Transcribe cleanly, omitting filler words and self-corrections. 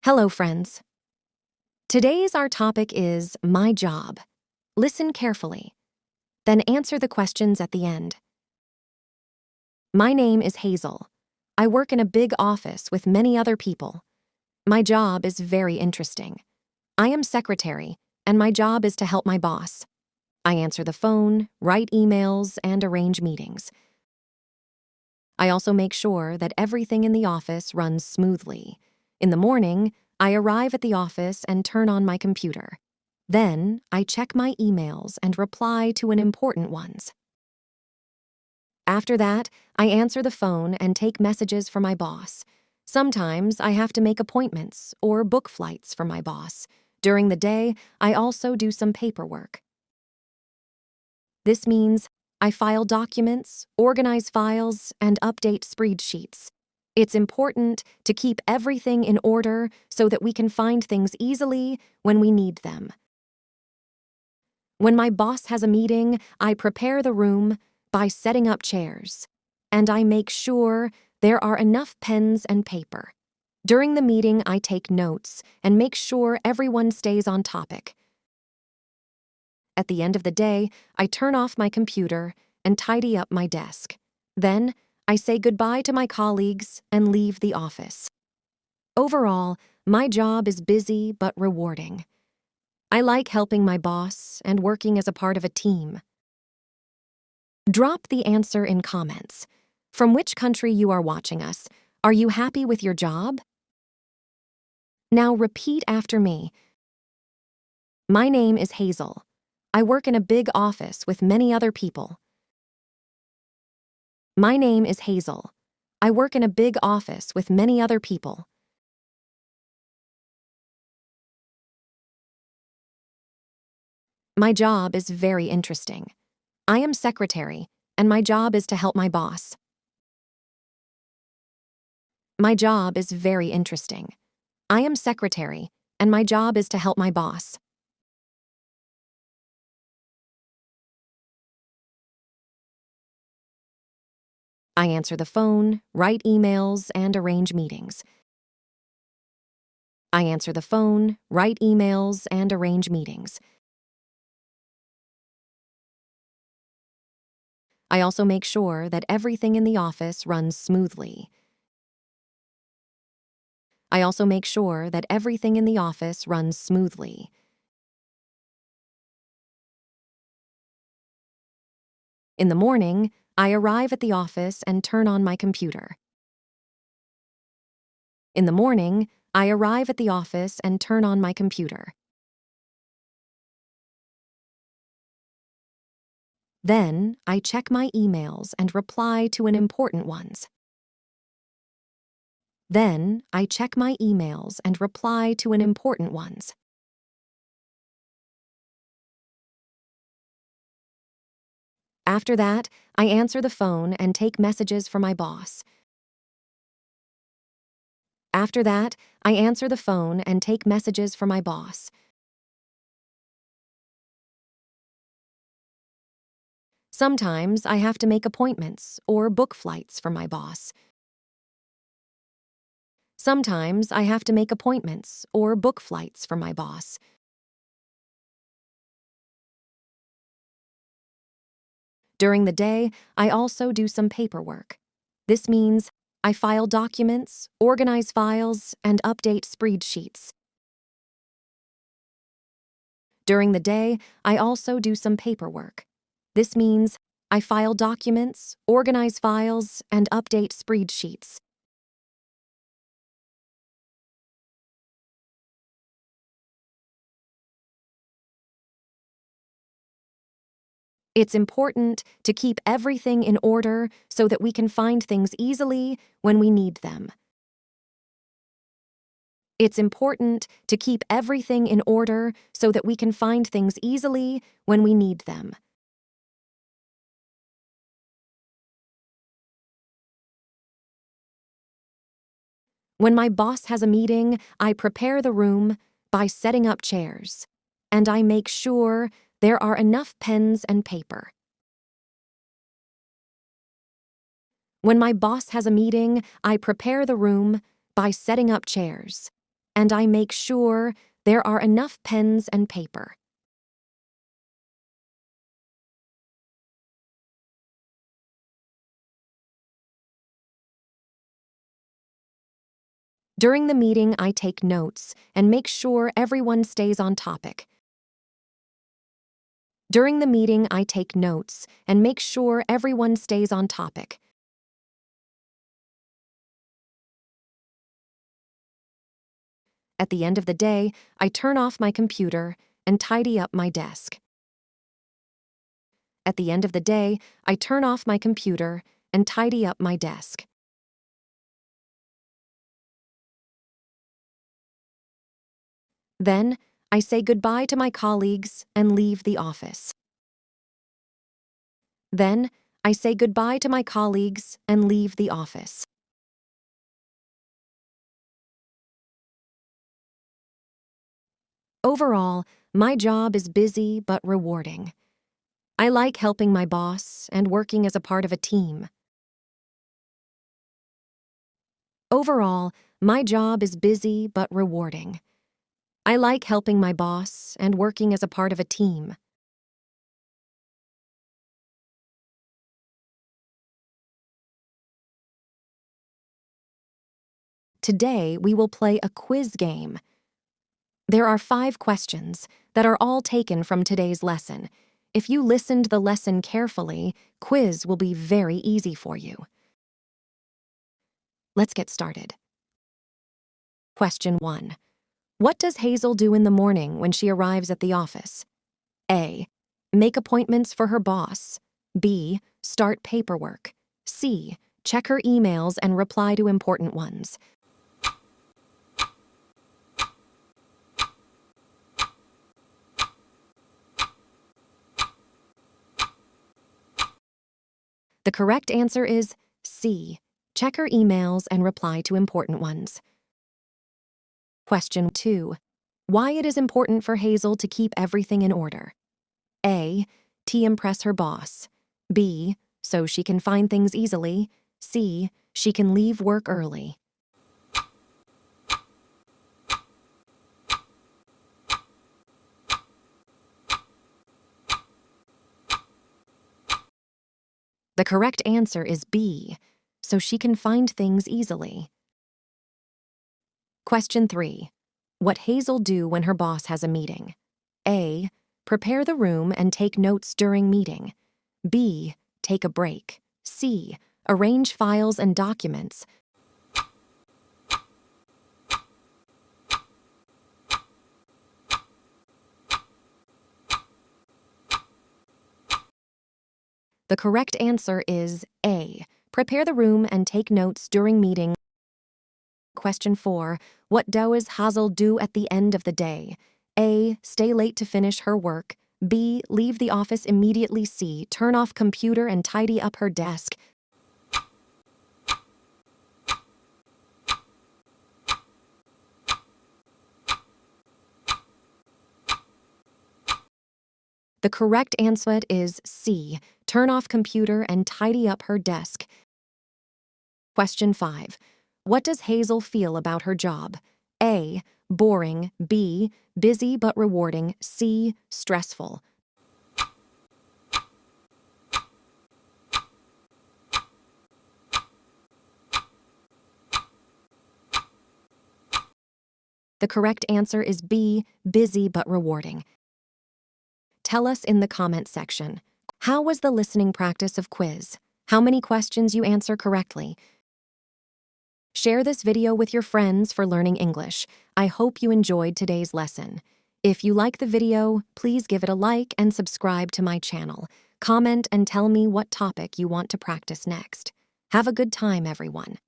Hello, friends. Today's our topic is my job. Listen carefully, then answer the questions at the end. My name is Hazel. I work in a big office with many other people. My job is very interesting. I am secretary, and my job is to help my boss. I answer the phone, write emails, and arrange meetings. I also make sure that everything in the office runs smoothly. In the morning, I arrive at the office and turn on my computer. Then, I check my emails and reply to important ones. After that, I answer the phone and take messages for my boss. Sometimes I have to make appointments or book flights for my boss. During the day, I also do some paperwork. This means I file documents, organize files, and update spreadsheets. It's important to keep everything in order so that we can find things easily when we need them. When my boss has a meeting, I prepare the room by setting up chairs, and I make sure there are enough pens and paper. During the meeting, I take notes and make sure everyone stays on topic. At the end of the day, I turn off my computer and tidy up my desk. Then, I say goodbye to my colleagues and leave the office. Overall, my job is busy but rewarding. I like helping my boss and working as a part of a team. Drop the answer in comments. From which country you are watching us? Are you happy with your job? Now repeat after me. My name is Hazel. I work in a big office with many other people. My name is Hazel. I work in a big office with many other people. My job is very interesting. I am secretary, and my job is to help my boss. My job is very interesting. I am secretary, and my job is to help my boss. I answer the phone, write emails, and arrange meetings. I answer the phone, write emails, and arrange meetings. I also make sure that everything in the office runs smoothly. I also make sure that everything in the office runs smoothly. In the morning, I arrive at the office and turn on my computer. In the morning, I arrive at the office and turn on my computer. Then, I check my emails and reply to important ones. Then, I check my emails and reply to important ones. After that, I answer the phone and take messages for my boss. After that, I answer the phone and take messages for my boss. Sometimes I have to make appointments or book flights for my boss. Sometimes I have to make appointments or book flights for my boss. During the day, I also do some paperwork. This means I file documents, organize files, and update spreadsheets. During the day, I also do some paperwork. This means I file documents, organize files, and update spreadsheets. It's important to keep everything in order so that we can find things easily when we need them. It's important to keep everything in order so that we can find things easily when we need them. When my boss has a meeting, I prepare the room by setting up chairs, and I make sure there are enough pens and paper. When my boss has a meeting, I prepare the room by setting up chairs, and I make sure there are enough pens and paper. During the meeting, I take notes and make sure everyone stays on topic. During the meeting, I take notes and make sure everyone stays on topic. At the end of the day, I turn off my computer and tidy up my desk. At the end of the day, I turn off my computer and tidy up my desk. Then, I say goodbye to my colleagues and leave the office. Then, I say goodbye to my colleagues and leave the office. Overall, my job is busy but rewarding. I like helping my boss and working as a part of a team. Overall, my job is busy but rewarding. I like helping my boss and working as a part of a team. Today, we will play a quiz game. There are 5 questions that are all taken from today's lesson. If you listened the lesson carefully, quiz will be very easy for you. Let's get started. Question 1. What does Hazel do in the morning when she arrives at the office? A. Make appointments for her boss. B. Start paperwork. C. Check her emails and reply to important ones. The correct answer is C. Check her emails and reply to important ones. Question 2. Why it is important for Hazel to keep everything in order? A. To impress her boss. B. So she can find things easily. C. She can leave work early. The correct answer is B. So she can find things easily. Question 3. What Hazel do when her boss has a meeting? A. Prepare the room and take notes during meeting. B. Take a break. C. Arrange files and documents. The correct answer is A. Prepare the room and take notes during meeting. Question 4. What does Hazel do at the end of the day? A. Stay late to finish her work. B. Leave the office immediately. C. Turn off computer and tidy up her desk. The correct answer is C. Turn off computer and tidy up her desk. Question 5. What does Hazel feel about her job? A. Boring. B. Busy but rewarding. C. Stressful. The correct answer is B. Busy but rewarding. Tell us in the comment section. How was the listening practice of quiz? How many questions you answer correctly? Share this video with your friends for learning English. I hope you enjoyed today's lesson. If you like the video, please give it a like and subscribe to my channel. Comment and tell me what topic you want to practice next. Have a good time, everyone.